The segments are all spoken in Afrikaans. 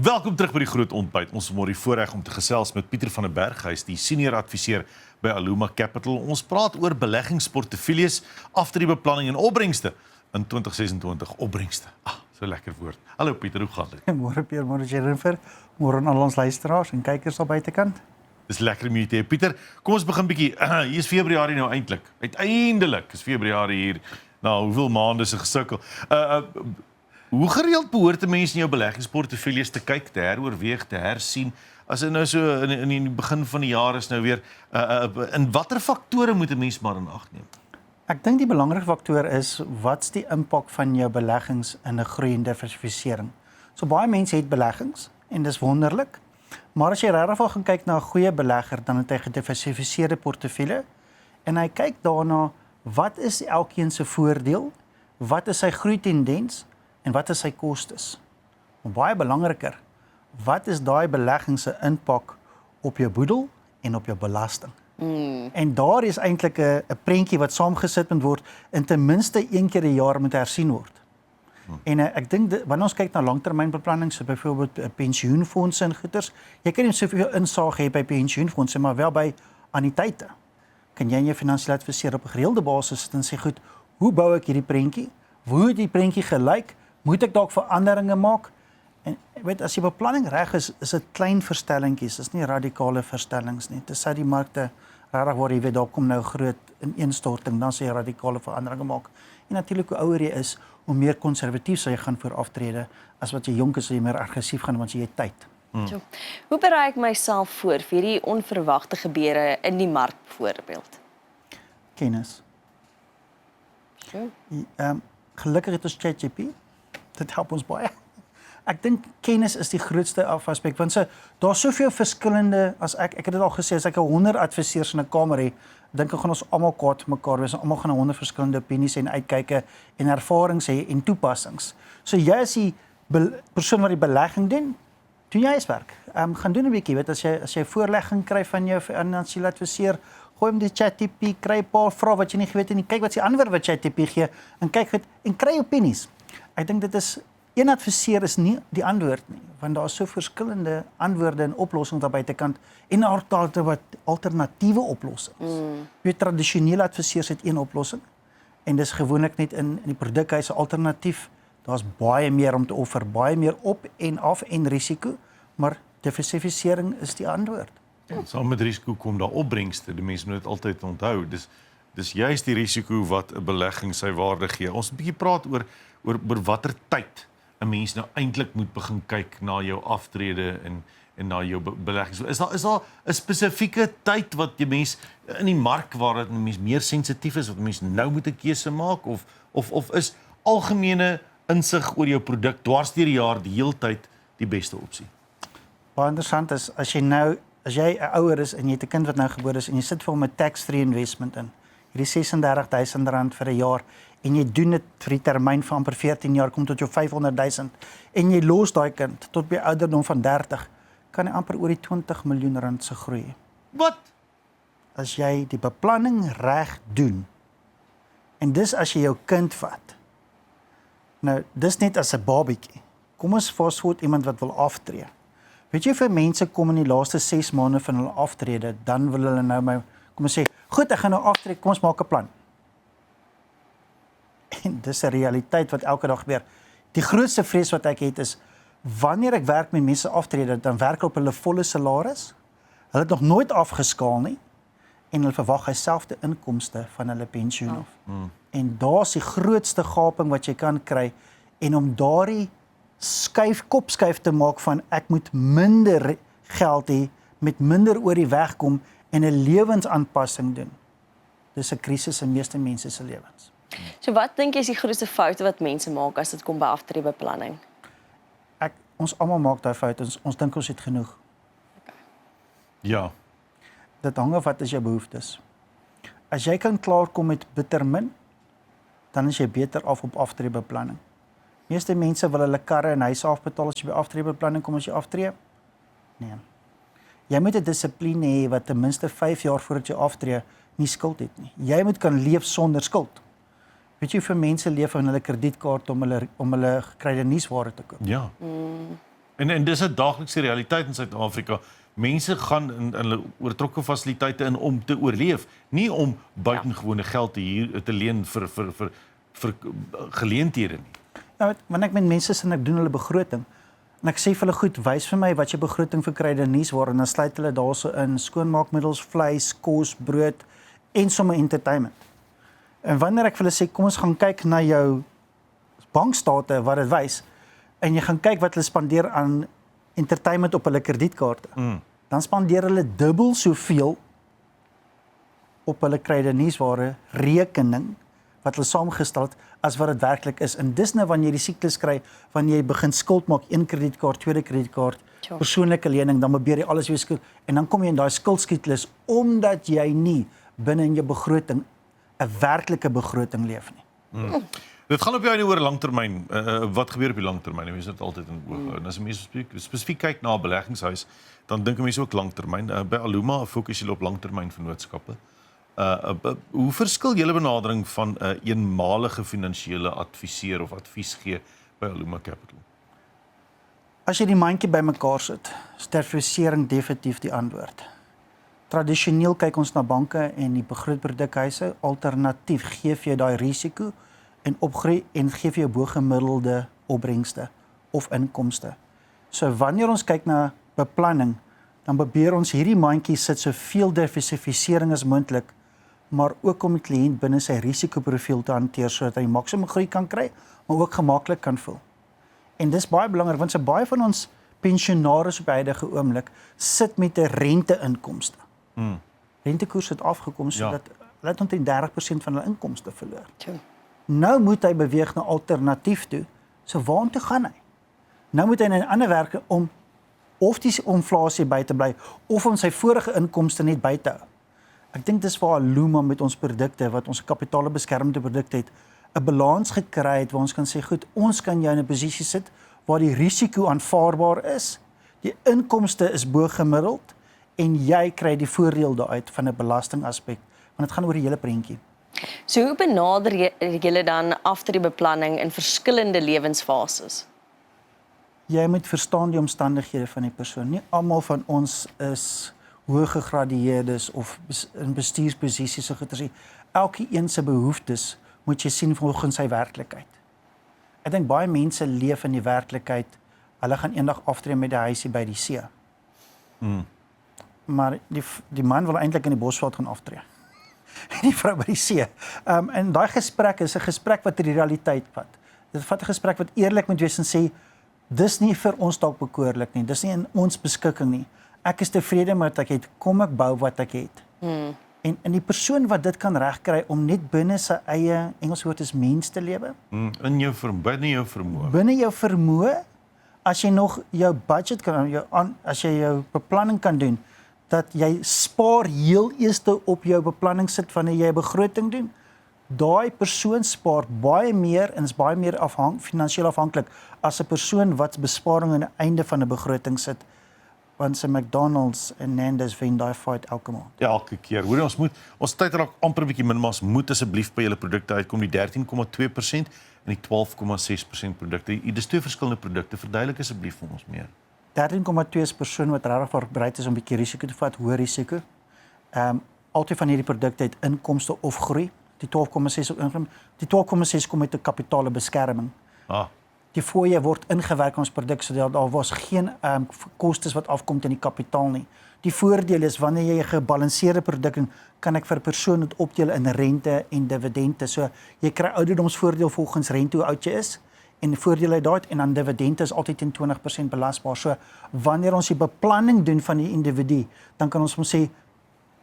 Welkom terug by die Groot Ontbyt. Ons het môre die voorreg om te gesels met Pieter van der Berg. Hy is die senior adviseur by Aluma Capital. Ons praat oor beleggingsportefeuilles, aftreebeplanning en opbrengste in 2026. Opbrengste. So lekker woord. Hallo Pieter, hoe gaan dit? Môre Pierre, môre Jennifer, môre aan al ons luisteraars en kykers al buitekant. Dis lekker om jou te hê. Pieter, kom ons begin bietjie. Hier is Februarie nou eintlik. Uiteindelik is Februarie hier. Nou, hoeveel maande se gesukkel. Hoe gereeld behoort 'n mens in jou beleggingsportefeuilles te kyk, te heroorweeg, te hersien? As dit nou so in die begin van die jaar is nou weer, in watter faktore moet 'n mens maar in ag neem? Ek dink die belangrike faktor is, wat's die impak van jou beleggings in 'n groei en diversifisering? So baie mense het beleggings en dis wonderlik, maar as jy regtig gaan kyk na 'n goeie belegger, dan het hy gediversifiseerde portefeulje en hy kyk daarna, wat is elkeen se voordeel, wat is sy groeitendens en wat is sy kostes? Maar baie belangriker, wat is daai belegging se impak op jou boedel en op jou belasting? En daar is eintlik 'n prentjie wat saamgesit moet word en ten minste een keer 'n jaar moet hersien word. En ek dink wanneer ons kyk na langtermynbeplanning, so byvoorbeeld pensioenfondse en goeders, jy kan nie soveel insaag hê by pensioenfondse, maar wel by anniteite. Kan jy in jou finansiële adviseur op 'n gereelde basis sit en sê, goed, hoe bou ek hierdie prentjie? Hoe het die prentjie gelyk? Moet ek dalk veranderinge maak? En weet, as die beplanning reg is dit klein verstellingkies, dis nie radikale verstellings nie. Dis die markte regtig waar jy weet daar kom nou groot ineenstorting, dan sê jy radikale veranderinge maak. En natuurlik hoe ouer jy is, hoe meer konservatief sal jy gaan voor aftrede. As wat jy jonk is, sal jy meer aggressief gaan want jy het tyd. Hoe berei ek myself voor vir hierdie onverwagte gebeure in die mark byvoorbeeld? Kennis. Gelukkig het ons ChatGPT. Dit help ons baie. Ek dink kennis is die grootste aspek, want daar's soveel verskillende, as ek het dit al gesê, as ek 100 adviseurs in 'n kamer het, dink ek gaan ons almal kwaad mekaar wees, almal gaan 100 verskillende opinies en uitkyke en ervarings hê en toepassings. So jy is die persoon wat die belegging doen jy huiswerk. Gaan doen 'n bietjie, weet as jy voorlegging kry van jou finansiële adviseur, gooi hom die ChatGPT, kry 'n paar vrae wat jy nie geweet het nie, kyk wat die antwoord wat ChatGPT gee en kyk dit en kry opinies. Ek dink dit is een adviseur is nie die antwoord nie, want daar is so verskillende antwoorde en oplossings daar buitekant en wat alternatiewe oplossings. Jy tradisionele adviseurs het een oplossing en dis gewoonlik net in die produkhuise alternatief. Daar's baie meer om te offer, baie meer op en af en risiko, maar diversifisering is die antwoord. Saam met risiko kom daar opbrengste. Die mense moet dit altyd onthou. Dis juist die risiko wat 'n belegging sy waarde gee. Ons 'n bietjie praat oor watter tyd 'n mens nou eintlik moet begin kyk na jou aftrede en na jou beleggings. Is daar 'n spesifieke tyd wat jy mens in die mark waar dit mens meer sensitief is, wat mens nou moet 'n keuse maak of is algemene insig oor jou produk dwars deur die jaar die heeltyd die beste opsie? Baie interessant is as jy 'n ouer is en jy het 'n kind wat nou gebore is en jy sit vir hom 'n tax-free investment in. Hierdie R36.000 vir 'n jaar en jy doen dit vir die termyn van amper 14 jaar, kom tot jou 500.000 en jy los daai kind tot by ouderdom van 30, kan hy amper oor die R20 miljoen se groei. Wat? As jy die beplanning reg doen. En dis as jy jou kind vat. Nou, dis net as 'n babietjie. Kom ons vasvoet iemand wat wil aftree. Weet jy, vir mense kom in die laaste 6 maande van hulle aftrede, dan wil hulle nou kom ons sê, goed, ek gaan nou aftree, kom ons maak 'n plan. En dis 'n realiteit wat elke dag gebeur. Die grootste vrees wat ek het is, wanneer ek werk met mense aftrede, dan werk op hulle volle salaris, hulle het nog nooit afgeskaal nie, en hulle verwag dieselfde inkomste van hulle pensioen af. En daar's die grootste gaping wat jy kan kry, en om daardie kopskuif te maak van ek moet minder geld hê, met minder oor die weg kom en 'n lewensaanpassing doen. Dis 'n krisis in meeste mense se lewens. So wat dink jy is die grootste foute wat mense maak as dit kom by aftreebeplanning? Ons almal maak daai fout, ons dink ons het genoeg. Ja. Dit hang af wat is jou behoeftes. As jy kan klaarkom met bitter min, dan is jy beter af op aftreebeplanning. Meeste mense wil hulle karre en huise afbetaal as jy by aftreebeplanning kom as jy aftree. Nee. Jy moet 'n dissipline hê wat ten minste 5 jaar voordat jy aftree nie skuld het nie. Jy moet kan leef sonder skuld. Weet jy, vir mense leef van hulle kredietkaart om hulle gekryde nuusware te koop. Ja. En dis 'n daaglikse realiteit in Suid-Afrika. Mense gaan in hulle oortrokke fasiliteite in om te oorleef, nie om buitengewone geld te leen vir geleenthede nie. Ja, wanneer ek met mense sien, ek doen hulle begroting. En ek sê vir hulle, goed, wys vir my wat jou begroting vir kruideniers word en dan sluit hulle daarso in skoonmaakmiddels, vleis, kos, brood en sommer entertainment. En wanneer ek vir hulle sê, kom ons gaan kyk na jou bankstate wat dit wys en jy gaan kyk wat hulle spandeer aan entertainment op hulle kredietkaarte. Dan spandeer hulle dubbel soveel op hulle kruideniersware rekening wat hulle saamgestel het as wat dit werklik is. En dis nou wanneer jy die siklus kry, wanneer jy begin skuld maak, een kredietkaart, tweede kredietkaart, persoonlike lening, dan probeer jy alles weer skuld en dan kom jy in daai skuldskietlys omdat jy nie binne in jou begroting 'n werklike begroting leef nie. Dit gaan op jou oor langtermyn. Wat gebeur op die langtermyn? Jy moet dit altyd in oog hou. En as jy mense spesifiek kyk na 'n beleggingshuis, dan dink mense ook langtermyn. By Aluma fokus jy op langtermynvennootskappe. Hoe verskil julle benadering van 'n eenmalige finansiële adviseur of advies gee by Aluma Capital? As jy die mandjie bymekaar sit, is diversifisering definitief die antwoord. Tradisioneel kyk ons na banke en die groot produkhuise, alternatief gee vir jou daai risiko en opgroei en gee vir jou bo-gemiddelde opbrengste of inkomste. So wanneer ons kyk na beplanning, dan probeer ons hierdie mandjie sit soveel diversifisering as moontlik, maar ook om die kliënt binne sy risikoprofiel te hanteer sodat hy maksimum groei kan kry, maar ook gemaklik kan voel. En dis baie belangrik want so baie van ons pensionaars op die huidige oomblik sit met 'n rente-inkomste. Rentekoers het afgekom sodat hulle omtrent 30% van hulle inkomste verloor. Nou moet hy beweeg na alternatief toe. So waartoe gaan hy? Nou moet hy in 'n ander werk om of die inflasie by te bly of om sy vorige inkomste net by te hou. Ek dink dis waar Aluma met ons produkte wat ons kapitaalbeskermde produkte het, 'n balans gekry het waar ons kan sê goed, ons kan jou in 'n posisie sit waar die risiko aanvaarbaar is, die inkomste is bo-gemiddeld en jy kry die voordeel daaruit van 'n belastingaspek, want dit gaan oor die hele prentjie. So hoe benader julle dan aftreebeplanning in verskillende lewensfases? Jy moet verstaan die omstandighede van die persoon. Nie almal van ons is hoëgegradueerdes of in bestuursposisies so goed as jy. Elke een se behoeftes moet jy sien volgens sy werklikheid. Ek dink baie mense leef in die werklikheid. Hulle gaan eendag aftree met die huisie by die see. Maar die man wil eintlik in die Bosveld gaan aftree. Die vrou by die see. En daai gesprek is 'n gesprek wat die realiteit vat. Dit vat 'n gesprek wat eerlik moet wees en sê dis nie vir ons dalk bekoorlik nie. Dis nie in ons beskikking nie. Ek is tevrede met wat ek het. Kom ek bou wat ek het. En die persoon wat dit kan regkry om net binne sy eie Engels woord is mens te lewe. In jou binne jou vermoë. Binne jou vermoë, as jy nog jou budget kan as jy jou beplanning kan doen, dat jy spaar heel eerste op jou beplanning sit wanneer jy 'n begroting doen. Daai persoon spaar baie meer en is baie meer finansiëel afhanklik as 'n persoon wat besparing aan die einde van 'n begroting sit. Want se McDonald's en Nando's wen daai fight elke maand. Ja, elke keer. Hoor ons tyd raak amper 'n bietjie min, maar ons moet asseblief by julle produkte uitkom, die 13,2% en die 12,6% produkte. Dis twee verskillende produkte. Verduidelik asseblief vir ons meer. 13,2 is persoon wat regtig bereid is om 'n bietjie risiko te vat, hoë risiko. Altyd van hierdie produkte het inkomste of groei. Die 12,6 kom met 'n kapitaalbeskerming. Die fooie word ingewerk in ons produk sodat daar was geen kostes wat afkom in die kapitaal nie. Die voordeel is wanneer jy 'n gebalanseerde produk doen, kan ek vir 'n persoon dit opdeel in rente en dividende. So jy kry ouderdomsvoordeel volgens rente hoe oud jy is en die voordeel uit daai en dan dividende is altyd teen 20% belasbaar. So wanneer ons die beplanning doen van die individu, dan kan ons hom sê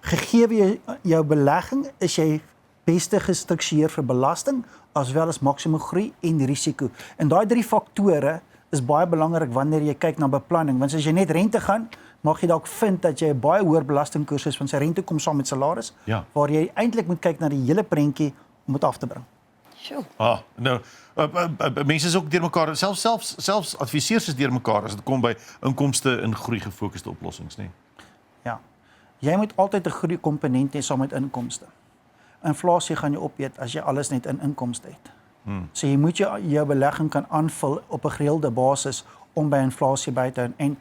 gegee jou belegging is jy beste gestruktureer vir belasting as wel as maksimum groei en risiko. En daai 3 faktore is baie belangrik wanneer jy kyk na beplanning, want as jy net rente gaan, mag jy dalk vind dat jy 'n baie hoër belastingkoers is want sy rente kom saam met salaris, waar jy eintlik moet kyk na die hele prentjie om dit af te bring. Sure. Nou, mense is ook deur mekaar, selfs adviseurs is deur mekaar as dit kom by inkomste en groei gefokusde oplossings, nee. Ja. Jy moet altyd 'n groei komponent hê saam met inkomste. Inflasie gaan jy opeet as jy alles net in inkomste het. So jy moet jou belegging kan aanvul op 'n gereelde basis om by inflasie by te hou. En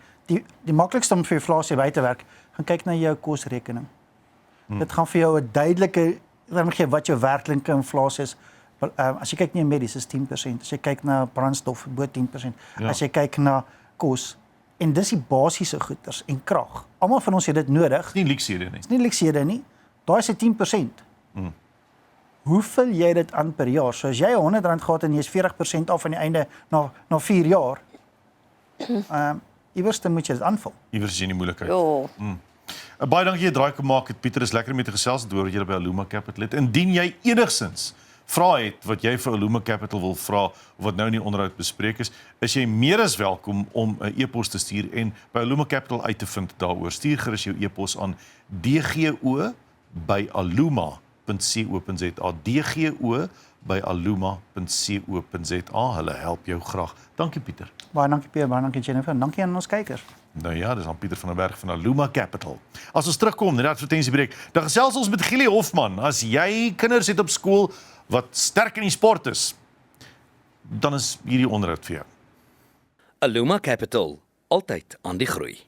die maklikste om vir inflasie by te werk, gaan kyk na jou kosrekening. Dit gaan vir jou 'n duidelike dan gee wat jou werklike inflasie is. As jy kyk na medies is 10%, as jy kyk na brandstof bo 10%, as jy kyk na kos en dis die basiese goederes en krag. Almal van ons het dit nodig. Nie luksede nie. Dis nie luksede nie. Daai is 10%. Hoe vul jy dit aan per jaar? So as jy R100 gehad en jy is 40% af aan die einde na 4 jaar. Iewers dan moet jy dit aanvul. Iewers is jy in die moeilikheid. Ja. Baie dankie jy draai gemaak het Pieter, is lekker om met te gesels oor wat jy by Aluma Capital het. Indien jy enigsins vrae het wat jy vir Aluma Capital wil vra of wat nou in die onderhoud bespreek is jy meer as welkom om 'n e-pos te stuur en by Aluma Capital uit te vind daaroor. Stuur gerus jou e-pos aan dgo@aluma.co.za dgo@aluma.co.za. Hulle help jou graag. Dankie Pieter. Baie dankie Pierre, baie dankie Jennifer, en dankie aan ons kykers. Nou ja, dis aan Pieter van der Berg van Aluma Capital. As ons terugkom, net advertensiebreek, dan gesels ons met Gillie Hofman. As jy kinders het op skool wat sterk in die sport is, dan is hierdie onderhoud vir jou. Aluma Capital, altyd aan die groei.